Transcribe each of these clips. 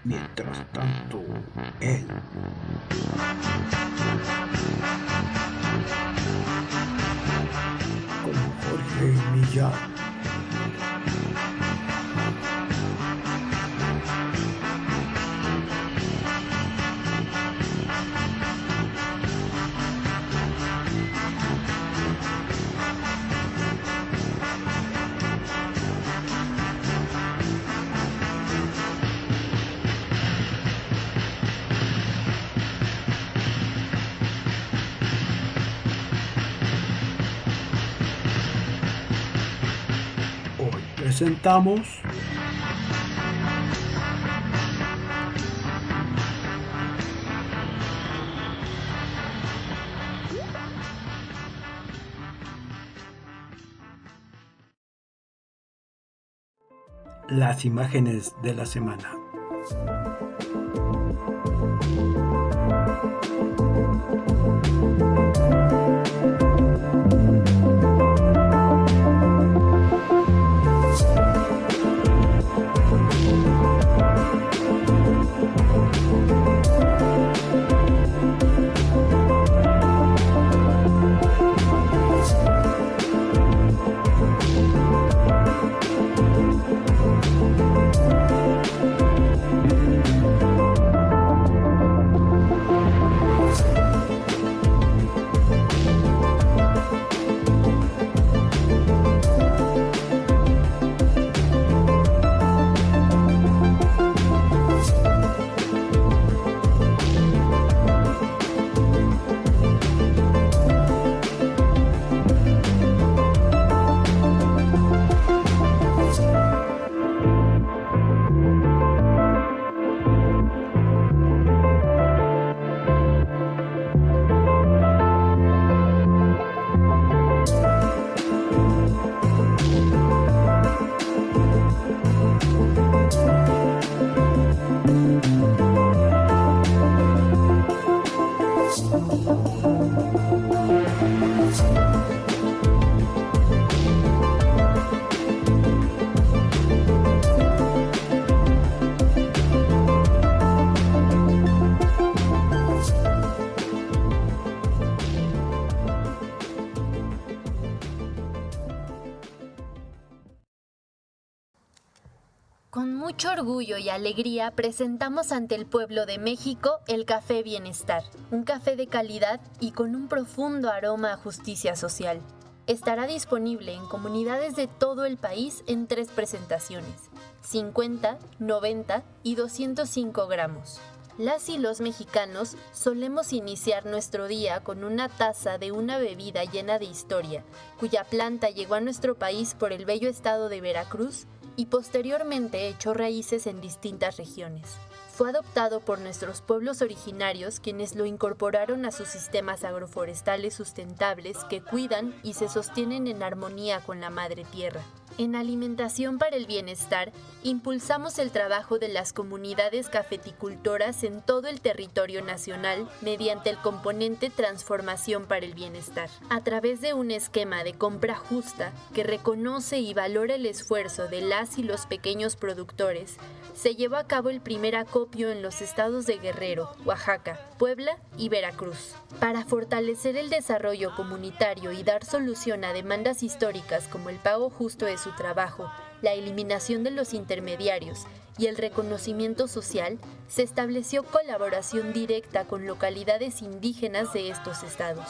Mientras tanto, él, como Jorge Millán. Hoy presentamos las imágenes de la semana. Con mucho orgullo y alegría presentamos ante el pueblo de México el Café Bienestar, un café de calidad y con un profundo aroma a justicia social. Estará disponible en comunidades de todo el país en 3 presentaciones, 50, 90 y 205 gramos. Las y los mexicanos solemos iniciar nuestro día con una taza de una bebida llena de historia, cuya planta llegó a nuestro país por el bello estado de Veracruz y posteriormente echó raíces en distintas regiones. Fue adoptado por nuestros pueblos originarios, quienes lo incorporaron a sus sistemas agroforestales sustentables que cuidan y se sostienen en armonía con la madre tierra. En Alimentación para el Bienestar, impulsamos el trabajo de las comunidades cafeticultoras en todo el territorio nacional mediante el componente Transformación para el Bienestar, a través de un esquema de compra justa que reconoce y valora el esfuerzo de las y los pequeños productores. Se llevó a cabo el primer acopio en los estados de Guerrero, Oaxaca, Puebla y Veracruz. Para fortalecer el desarrollo comunitario y dar solución a demandas históricas como el pago justo de su trabajo, la eliminación de los intermediarios y el reconocimiento social, se estableció colaboración directa con localidades indígenas de estos estados.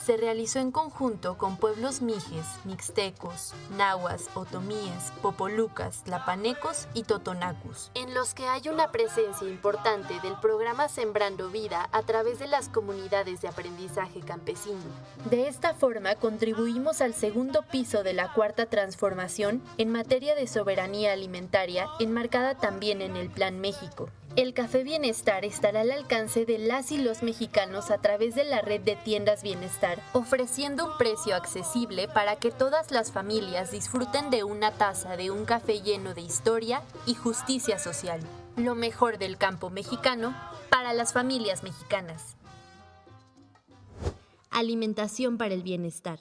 Se realizó en conjunto con pueblos mijes, mixtecos, nahuas, otomíes, popolucas, tlapanecos y totonacos, en los que hay una presencia importante del programa Sembrando Vida a través de las comunidades de aprendizaje campesino. De esta forma contribuimos al segundo piso de la cuarta transformación en materia de soberanía alimentaria, enmarcada también en el Plan México. El Café Bienestar estará al alcance de las y los mexicanos a través de la red de tiendas Bienestar, ofreciendo un precio accesible para que todas las familias disfruten de una taza de un café lleno de historia y justicia social. Lo mejor del campo mexicano para las familias mexicanas. Alimentación para el Bienestar.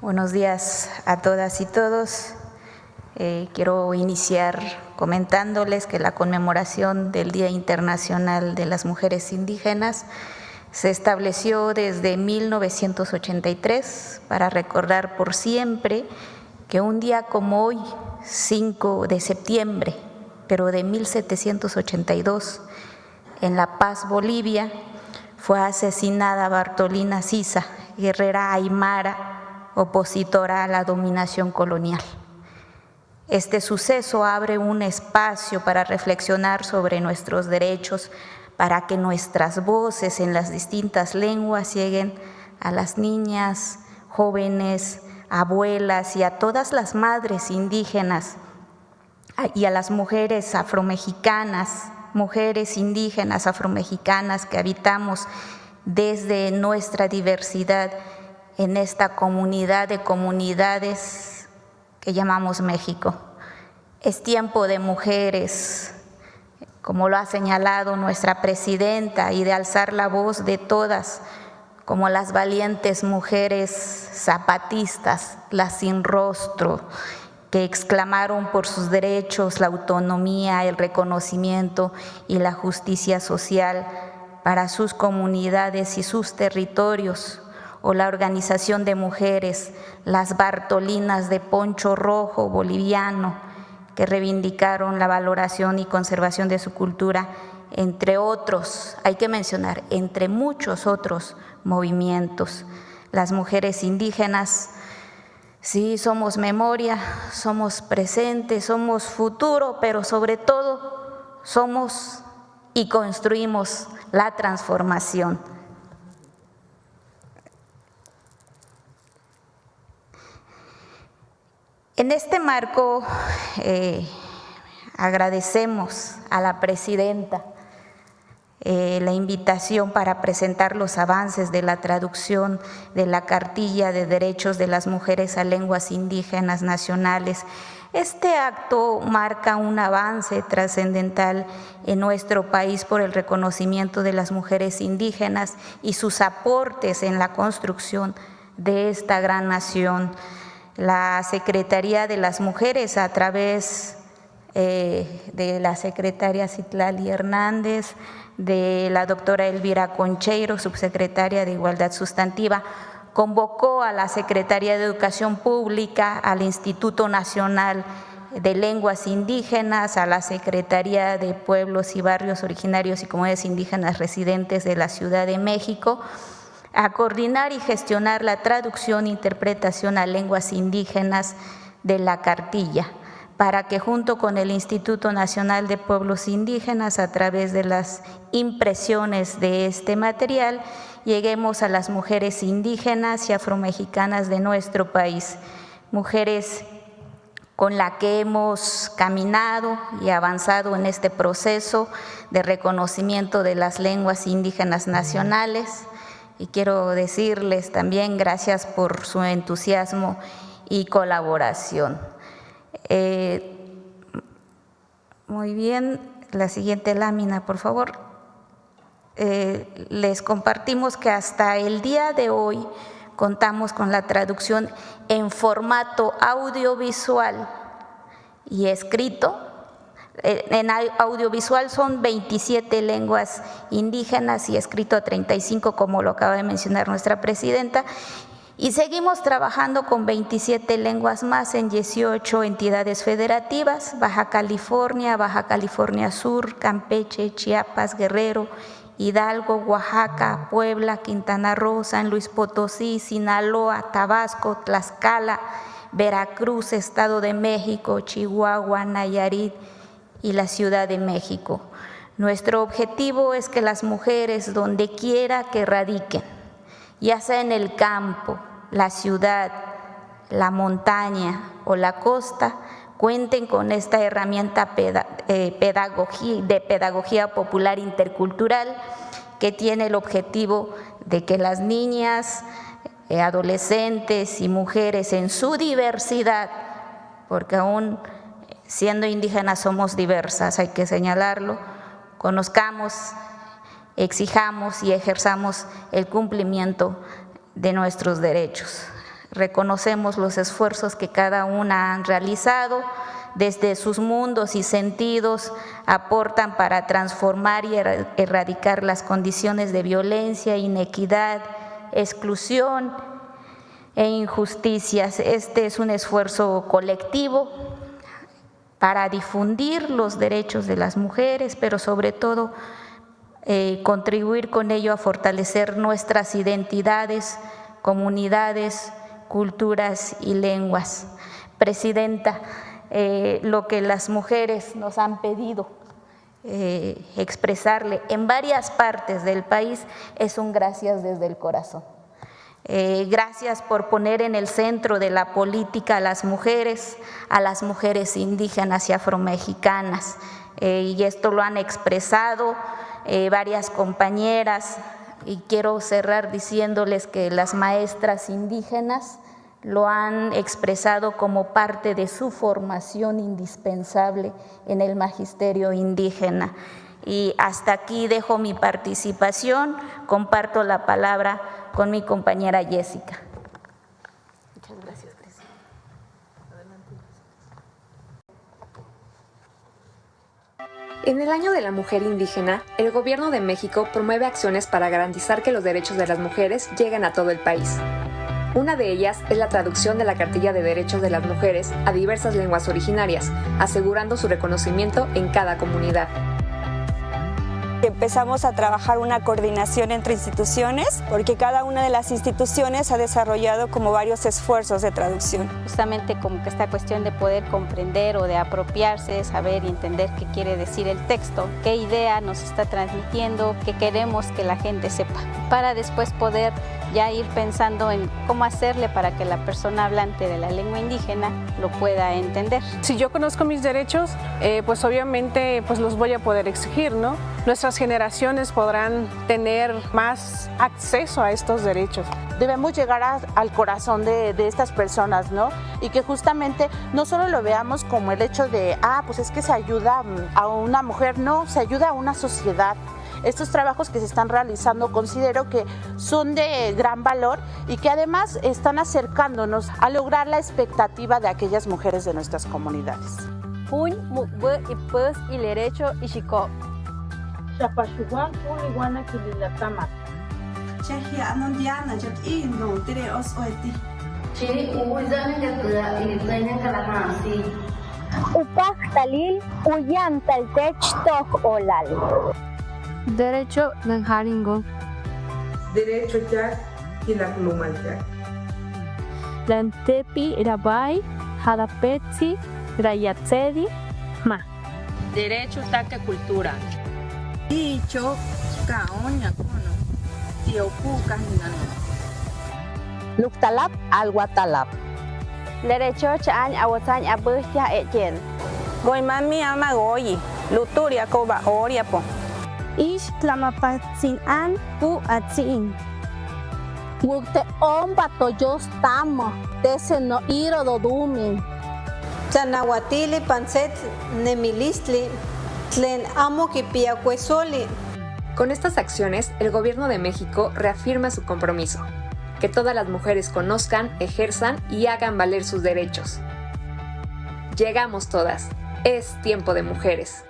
Buenos días a todas y todos. Quiero iniciar comentándoles que la conmemoración del Día Internacional de las Mujeres Indígenas se estableció desde 1983 para recordar por siempre que un día como hoy, 5 de septiembre, pero de 1782, en La Paz, Bolivia, fue asesinada Bartolina Sisa, guerrera aymara, opositora a la dominación colonial. Este suceso abre un espacio para reflexionar sobre nuestros derechos, para que nuestras voces en las distintas lenguas lleguen a las niñas, jóvenes, abuelas y a todas las madres indígenas y a las mujeres afromexicanas, mujeres indígenas afromexicanas que habitamos desde nuestra diversidad en esta comunidad de comunidades que llamamos México. Es tiempo de mujeres, como lo ha señalado nuestra presidenta, y de alzar la voz de todas, como las valientes mujeres zapatistas, las sin rostro, que exclamaron por sus derechos, la autonomía, el reconocimiento y la justicia social para sus comunidades y sus territorios, o la organización de mujeres, las Bartolinas de Poncho Rojo boliviano, que reivindicaron la valoración y conservación de su cultura, entre otros, hay que mencionar, entre muchos otros movimientos. Las mujeres indígenas, sí, somos memoria, somos presente, somos futuro, pero sobre todo somos y construimos la transformación. En este marco, agradecemos a la presidenta la invitación para presentar los avances de la traducción de la Cartilla de Derechos de las Mujeres a Lenguas Indígenas Nacionales. Este acto marca un avance trascendental en nuestro país por el reconocimiento de las mujeres indígenas y sus aportes en la construcción de esta gran nación. La Secretaría de las Mujeres, a través de la secretaria Citlali Hernández, de la doctora Elvira Concheiro, subsecretaria de Igualdad Sustantiva, convocó a la Secretaría de Educación Pública, al Instituto Nacional de Lenguas Indígenas, a la Secretaría de Pueblos y Barrios Originarios y Comunidades Indígenas Residentes de la Ciudad de México, a coordinar y gestionar la traducción e interpretación a lenguas indígenas de la cartilla, para que junto con el Instituto Nacional de Pueblos Indígenas, a través de las impresiones de este material, lleguemos a las mujeres indígenas y afromexicanas de nuestro país, mujeres con las que hemos caminado y avanzado en este proceso de reconocimiento de las lenguas indígenas nacionales. Y quiero decirles también gracias por su entusiasmo y colaboración. Muy bien, la siguiente lámina, por favor. Les compartimos que hasta el día de hoy contamos con la traducción en formato audiovisual y escrito. En audiovisual son 27 lenguas indígenas y escrito 35, como lo acaba de mencionar nuestra presidenta, y seguimos trabajando con 27 lenguas más en 18 entidades federativas: Baja California Sur, Campeche, Chiapas, Guerrero, Hidalgo, Oaxaca, Puebla, Quintana Roo, San Luis Potosí, Sinaloa, Tabasco, Tlaxcala, Veracruz, Estado de México, Chihuahua, Nayarit y la Ciudad de México. Nuestro objetivo es que las mujeres, donde quiera que radiquen, ya sea en el campo, la ciudad, la montaña o la costa, cuenten con esta herramienta de pedagogía popular intercultural, que tiene el objetivo de que las niñas, adolescentes y mujeres en su diversidad, porque aún siendo indígenas somos diversas, hay que señalarlo, conozcamos exijamos y ejerzamos el cumplimiento de nuestros derechos. Reconocemos los esfuerzos que cada una han realizado, desde sus mundos y sentidos aportan para transformar y erradicar las condiciones de violencia, inequidad, exclusión e injusticias. Este es un esfuerzo colectivo para difundir los derechos de las mujeres, pero sobre todo contribuir con ello a fortalecer nuestras identidades, comunidades, culturas y lenguas. Presidenta, lo que las mujeres nos han pedido expresarle en varias partes del país es un gracias desde el corazón. Gracias por poner en el centro de la política a las mujeres indígenas y afromexicanas, y esto lo han expresado varias compañeras, y quiero cerrar diciéndoles que las maestras indígenas lo han expresado como parte de su formación indispensable en el magisterio indígena. Y hasta aquí dejo mi participación, comparto la palabra con mi compañera Jessica. Muchas gracias, presidenta. Adelante. En el Año de la Mujer Indígena, el Gobierno de México promueve acciones para garantizar que los derechos de las mujeres lleguen a todo el país. Una de ellas es la traducción de la Cartilla de Derechos de las Mujeres a diversas lenguas originarias, asegurando su reconocimiento en cada comunidad. Empezamos a trabajar una coordinación entre instituciones, porque cada una de las instituciones ha desarrollado como varios esfuerzos de traducción. Justamente como que esta cuestión de poder comprender o de apropiarse, de saber y entender qué quiere decir el texto, qué idea nos está transmitiendo, qué queremos que la gente sepa, para después poder ya ir pensando en cómo hacerle para que la persona hablante de la lengua indígena lo pueda entender. Si yo conozco mis derechos, pues obviamente pues los voy a poder exigir, ¿no? Nuestras generaciones podrán tener más acceso a estos derechos. Debemos llegar al corazón de estas personas, ¿no? Y que justamente no solo lo veamos como el hecho de, pues es que se ayuda a una mujer, no, se ayuda a una sociedad. Estos trabajos que se están realizando considero que son de gran valor y que además están acercándonos a lograr la expectativa de aquellas mujeres de nuestras comunidades. Derecho Nanjaringo. Derecho Jack y la Plumaljac. Lantepi Rabai, Hadapetsi, Rayatsedi, Ma. Derecho Taque Cultura. Dicho Kaoña Kono, Tiopuca Hinano. Luktalap Alwatalap. Derecho Chan Awatan Abustia Etiel. Goimami Amagoyi, Luturia Koba Oriapo. Ish Tlamapatsin An Pu Atsin. Wukte Omba Toyos Tamo, Teseno Iro Dodumin. Tanahuatili Panset Nemilistli, Tlen Amo Kipiacuesoli. Con estas acciones, el Gobierno de México reafirma su compromiso: que todas las mujeres conozcan, ejerzan y hagan valer sus derechos. Llegamos todas. Es tiempo de mujeres.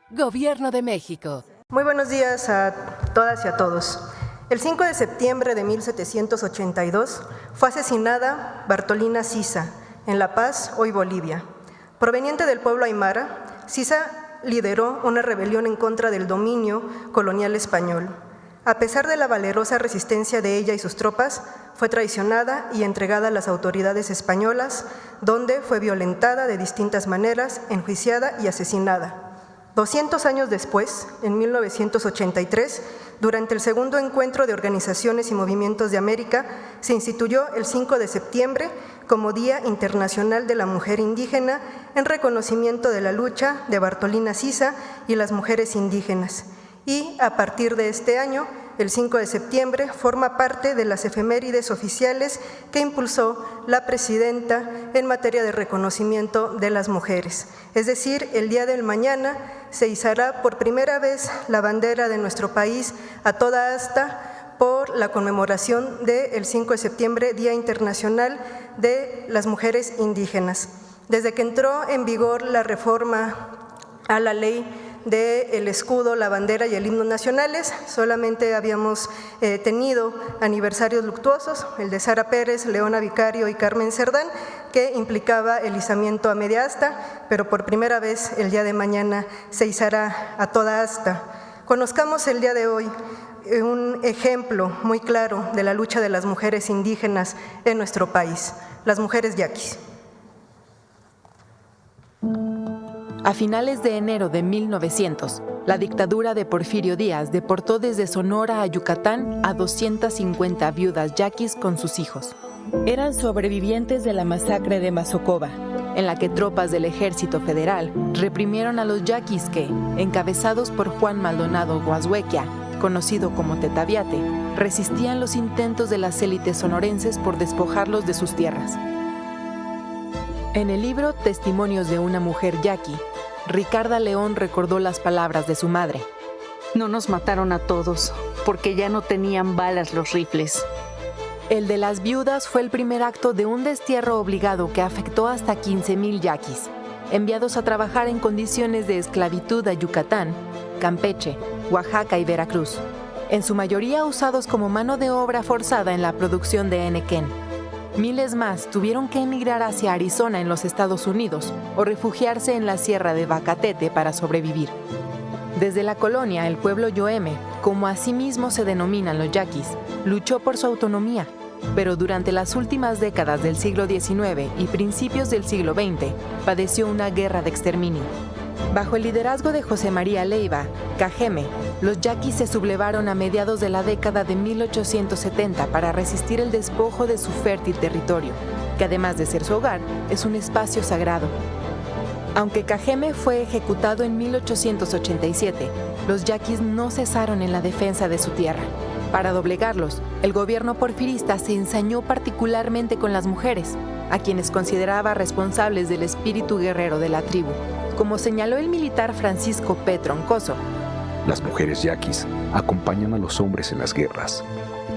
Gobierno de México. Muy buenos días a todas y a todos. El 5 de septiembre de 1782 fue asesinada Bartolina Sisa en La Paz, hoy Bolivia. Proveniente del pueblo aymara, Sisa lideró una rebelión en contra del dominio colonial español. A pesar de la valerosa resistencia de ella y sus tropas, fue traicionada y entregada a las autoridades españolas, donde fue violentada de distintas maneras, enjuiciada y asesinada. 200 años después, en 1983, durante el segundo encuentro de organizaciones y movimientos de América, se instituyó el 5 de septiembre como Día Internacional de la Mujer Indígena en reconocimiento de la lucha de Bartolina Sisa y las mujeres indígenas. Y a partir de este año, el 5 de septiembre, forma parte de las efemérides oficiales que impulsó la presidenta en materia de reconocimiento de las mujeres. Es decir, el día del mañana se izará por primera vez la bandera de nuestro país a toda asta por la conmemoración del 5 de septiembre, Día Internacional de las Mujeres Indígenas. Desde que entró en vigor la reforma a la ley del escudo, la bandera y el himno nacionales, solamente habíamos tenido aniversarios luctuosos, el de Sara Pérez, Leona Vicario y Carmen Cerdán, que implicaba el izamiento a media asta, pero por primera vez el día de mañana se izará a toda asta. Conozcamos el día de hoy un ejemplo muy claro de la lucha de las mujeres indígenas en nuestro país, las mujeres yaquis. A finales de enero de 1900, la dictadura de Porfirio Díaz deportó desde Sonora a Yucatán a 250 viudas yaquis con sus hijos. Eran sobrevivientes de la masacre de Mazocoba, en la que tropas del Ejército Federal reprimieron a los yaquis que, encabezados por Juan Maldonado Guashuequia, conocido como Tetaviate, resistían los intentos de las élites sonorenses por despojarlos de sus tierras. En el libro Testimonios de una mujer yaqui, Ricarda León recordó las palabras de su madre. No nos mataron a todos, porque ya no tenían balas los rifles. El de las viudas fue el primer acto de un destierro obligado que afectó hasta 15,000 yaquis, enviados a trabajar en condiciones de esclavitud a Yucatán, Campeche, Oaxaca y Veracruz, en su mayoría usados como mano de obra forzada en la producción de henequén. Miles más tuvieron que emigrar hacia Arizona en los Estados Unidos o refugiarse en la Sierra de Bacatete para sobrevivir. Desde la colonia, el pueblo yoeme, como asimismo se denominan los yaquis, luchó por su autonomía, pero durante las últimas décadas del siglo XIX y principios del siglo XX padeció una guerra de exterminio. Bajo el liderazgo de José María Leiva, Cajeme, los yaquis se sublevaron a mediados de la década de 1870 para resistir el despojo de su fértil territorio, que además de ser su hogar, es un espacio sagrado. Aunque Cajeme fue ejecutado en 1887, los yaquis no cesaron en la defensa de su tierra. Para doblegarlos, el gobierno porfirista se ensañó particularmente con las mujeres, a quienes consideraba responsables del espíritu guerrero de la tribu. Como señaló el militar Francisco P. Troncoso, las mujeres yaquis acompañan a los hombres en las guerras.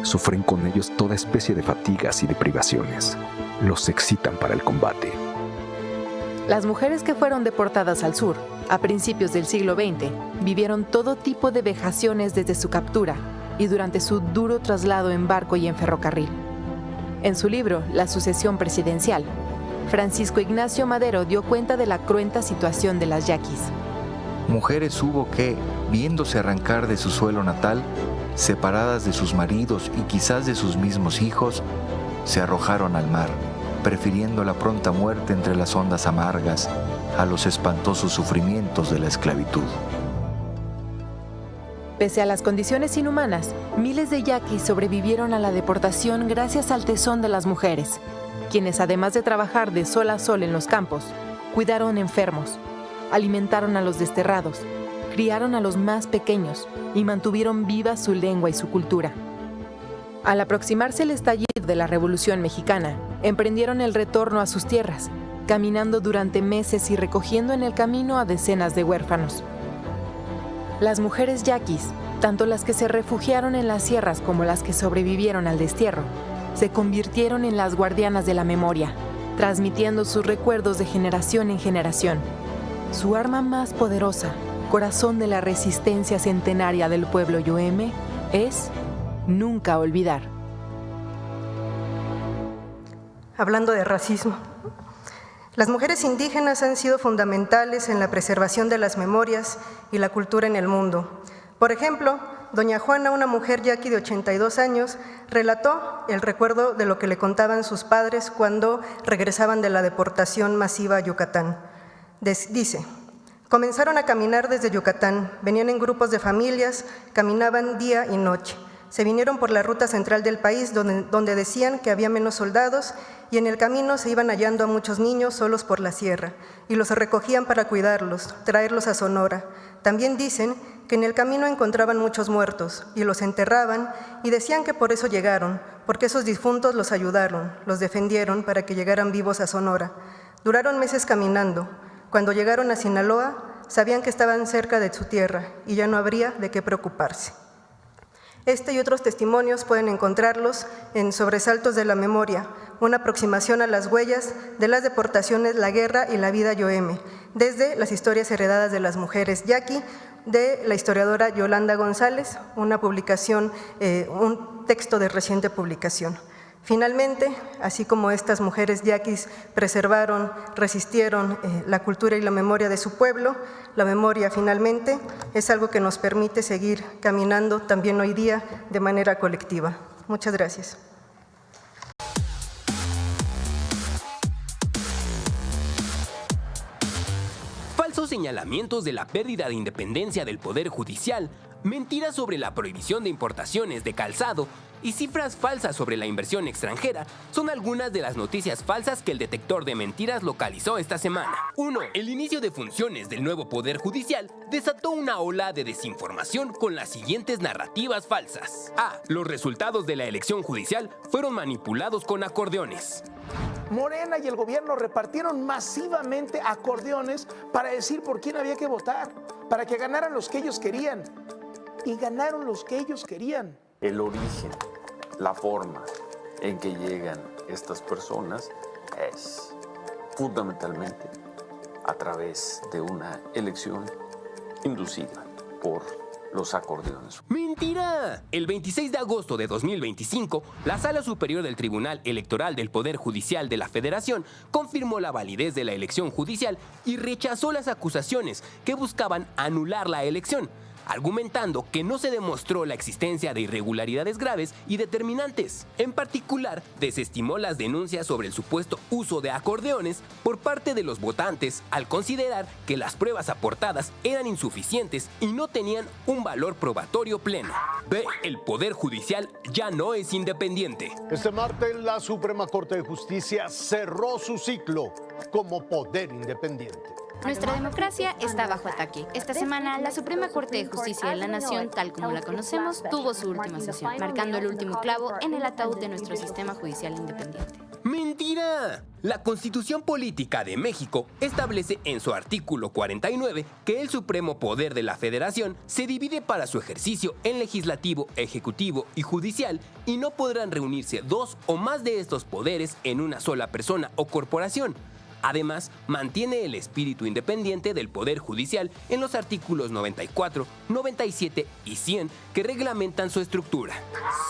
Sufren con ellos toda especie de fatigas y de privaciones. Los excitan para el combate. Las mujeres que fueron deportadas al sur, a principios del siglo XX, vivieron todo tipo de vejaciones desde su captura y durante su duro traslado en barco y en ferrocarril. En su libro, La sucesión presidencial, Francisco Ignacio Madero dio cuenta de la cruenta situación de las yaquis. Mujeres hubo que, viéndose arrancar de su suelo natal, separadas de sus maridos y quizás de sus mismos hijos, se arrojaron al mar, prefiriendo la pronta muerte entre las ondas amargas a los espantosos sufrimientos de la esclavitud. Pese a las condiciones inhumanas, miles de yaquis sobrevivieron a la deportación gracias al tesón de las mujeres, quienes además de trabajar de sol a sol en los campos, cuidaron enfermos, alimentaron a los desterrados, criaron a los más pequeños y mantuvieron viva su lengua y su cultura. Al aproximarse el estallido de la Revolución Mexicana, emprendieron el retorno a sus tierras, caminando durante meses y recogiendo en el camino a decenas de huérfanos. Las mujeres yaquis, tanto las que se refugiaron en las sierras como las que sobrevivieron al destierro, se convirtieron en las guardianas de la memoria, transmitiendo sus recuerdos de generación en generación. Su arma más poderosa, corazón de la resistencia centenaria del pueblo yoeme, es nunca olvidar. Hablando de racismo, las mujeres indígenas han sido fundamentales en la preservación de las memorias y la cultura en el mundo. Por ejemplo, doña Juana, una mujer yaqui de 82 años, relató el recuerdo de lo que le contaban sus padres cuando regresaban de la deportación masiva a Yucatán. Dice, comenzaron a caminar desde Yucatán, venían en grupos de familias, caminaban día y noche. Se vinieron por la ruta central del país donde decían que había menos soldados y en el camino se iban hallando a muchos niños solos por la sierra y los recogían para cuidarlos, traerlos a Sonora. También dicen que en el camino encontraban muchos muertos y los enterraban y decían que por eso llegaron, porque esos difuntos los ayudaron, los defendieron para que llegaran vivos a Sonora. Duraron meses caminando. Cuando llegaron a Sinaloa, sabían que estaban cerca de su tierra y ya no habría de qué preocuparse. Este y otros testimonios pueden encontrarlos en Sobresaltos de la Memoria, una aproximación a las huellas de las deportaciones, la guerra y la vida yoeme, desde las historias heredadas de las mujeres yaqui, de la historiadora Yolanda González, una publicación, un texto de reciente publicación. Finalmente, así como estas mujeres yaquis preservaron, resistieron la cultura y la memoria de su pueblo, la memoria finalmente es algo que nos permite seguir caminando también hoy día de manera colectiva. Muchas gracias. Falsos señalamientos de la pérdida de independencia del Poder Judicial, mentiras sobre la prohibición de importaciones de calzado y cifras falsas sobre la inversión extranjera son algunas de las noticias falsas que el detector de mentiras localizó esta semana. 1. El inicio de funciones del nuevo Poder Judicial desató una ola de desinformación con las siguientes narrativas falsas. A. Los resultados de la elección judicial fueron manipulados con acordeones. Morena y el gobierno repartieron masivamente acordeones para decir por quién había que votar, para que ganaran los que ellos querían. Y ganaron los que ellos querían. El origen, la forma en que llegan estas personas es fundamentalmente a través de una elección inducida por los acordeones. ¡Mentira! El 26 de agosto de 2025, la Sala Superior del Tribunal Electoral del Poder Judicial de la Federación confirmó la validez de la elección judicial y rechazó las acusaciones que buscaban anular la elección, argumentando que no se demostró la existencia de irregularidades graves y determinantes. En particular, desestimó las denuncias sobre el supuesto uso de acordeones por parte de los votantes al considerar que las pruebas aportadas eran insuficientes y no tenían un valor probatorio pleno. B. El Poder Judicial ya no es independiente. Este martes, la Suprema Corte de Justicia cerró su ciclo como poder independiente. Nuestra democracia está bajo ataque. Esta semana, la Suprema Corte de Justicia de la Nación, tal como la conocemos, tuvo su última sesión, marcando el último clavo en el ataúd de nuestro sistema judicial independiente. ¡Mentira! La Constitución Política de México establece en su artículo 49 que el supremo poder de la Federación se divide para su ejercicio en legislativo, ejecutivo y judicial y no podrán reunirse dos o más de estos poderes en una sola persona o corporación. Además, mantiene el espíritu independiente del Poder Judicial en los artículos 94, 97 y 100 que reglamentan su estructura.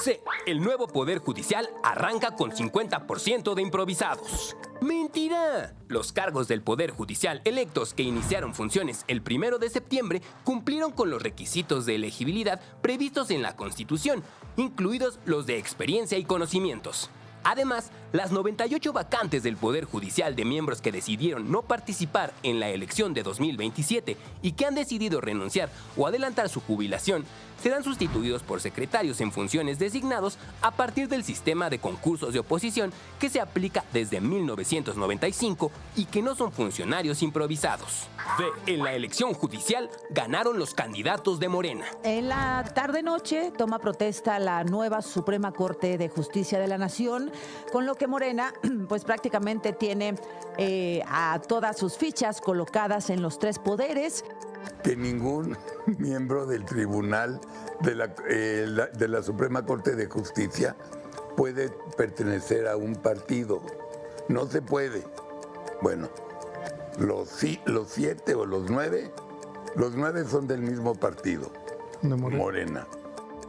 C. El nuevo Poder Judicial arranca con 50% de improvisados. ¡Mentira! Los cargos del Poder Judicial electos que iniciaron funciones el 1 de septiembre cumplieron con los requisitos de elegibilidad previstos en la Constitución, incluidos los de experiencia y conocimientos. Además, las 98 vacantes del Poder Judicial de miembros que decidieron no participar en la elección de 2027 y que han decidido renunciar o adelantar su jubilación serán sustituidos por secretarios en funciones designados a partir del sistema de concursos de oposición que se aplica desde 1995 y que no son funcionarios improvisados. B. En la elección judicial ganaron los candidatos de Morena. En la tarde-noche toma protesta la nueva Suprema Corte de Justicia de la Nación, con lo que Morena pues prácticamente tiene a todas sus fichas colocadas en los tres poderes. Que ningún miembro del tribunal de la Suprema Corte de Justicia puede pertenecer a un partido. No se puede. Bueno, los 7 o los 9 son del mismo partido, Morena.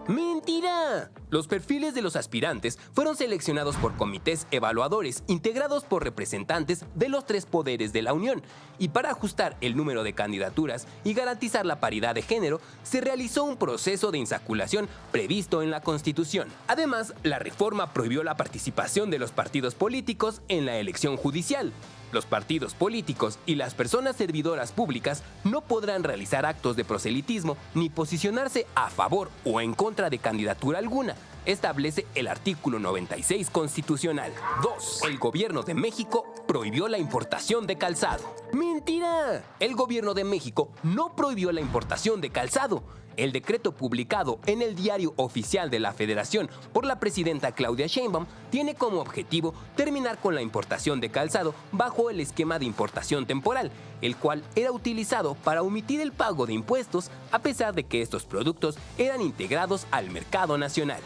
¡Mentira! Los perfiles de los aspirantes fueron seleccionados por comités evaluadores integrados por representantes de los tres poderes de la Unión, y para ajustar el número de candidaturas y garantizar la paridad de género, se realizó un proceso de insaculación previsto en la Constitución. Además, la reforma prohibió la participación de los partidos políticos en la elección judicial. Los partidos políticos y las personas servidoras públicas no podrán realizar actos de proselitismo ni posicionarse a favor o en contra de candidatura alguna, establece el artículo 96 constitucional. 2. El gobierno de México prohibió la importación de calzado. ¡Mentira! El gobierno de México no prohibió la importación de calzado. El decreto publicado en el Diario Oficial de la Federación por la presidenta Claudia Sheinbaum tiene como objetivo terminar con la importación de calzado bajo el esquema de importación temporal, el cual era utilizado para omitir el pago de impuestos a pesar de que estos productos eran integrados al mercado nacional.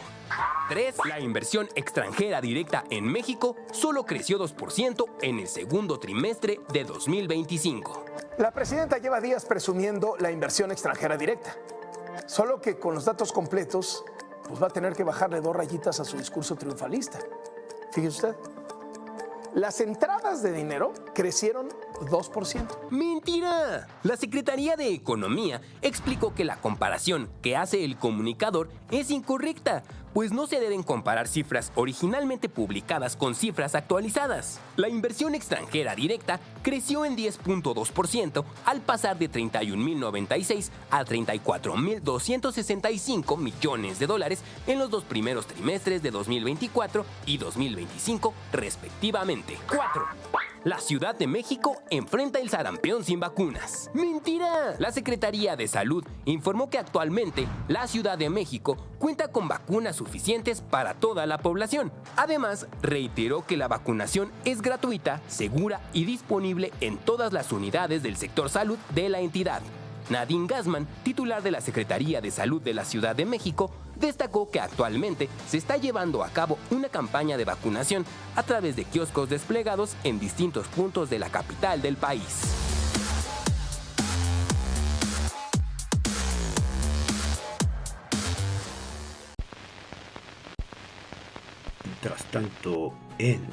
3. La inversión extranjera directa en México solo creció 2% en el segundo trimestre de 2025. La presidenta lleva días presumiendo la inversión extranjera directa. Solo que con los datos completos, pues va a tener que bajarle 2 rayitas a su discurso triunfalista. Fíjese usted, las entradas de dinero crecieron 2%. ¡Mentira! La Secretaría de Economía explicó que la comparación que hace el comunicador es incorrecta, pues no se deben comparar cifras originalmente publicadas con cifras actualizadas. La inversión extranjera directa creció en 10.2% al pasar de 31.096 a 34.265 millones de dólares en los 2 primeros trimestres de 2024 y 2025 respectivamente. 4. La Ciudad de México enfrenta el sarampión sin vacunas. ¡Mentira! La Secretaría de Salud informó que actualmente la Ciudad de México cuenta con vacunas suficientes para toda la población. Además, reiteró que la vacunación es gratuita, segura y disponible en todas las unidades del sector salud de la entidad. Nadine Gassman, titular de la Secretaría de Salud de la Ciudad de México, destacó que actualmente se está llevando a cabo una campaña de vacunación a través de kioscos desplegados en distintos puntos de la capital del país. Mientras tanto, en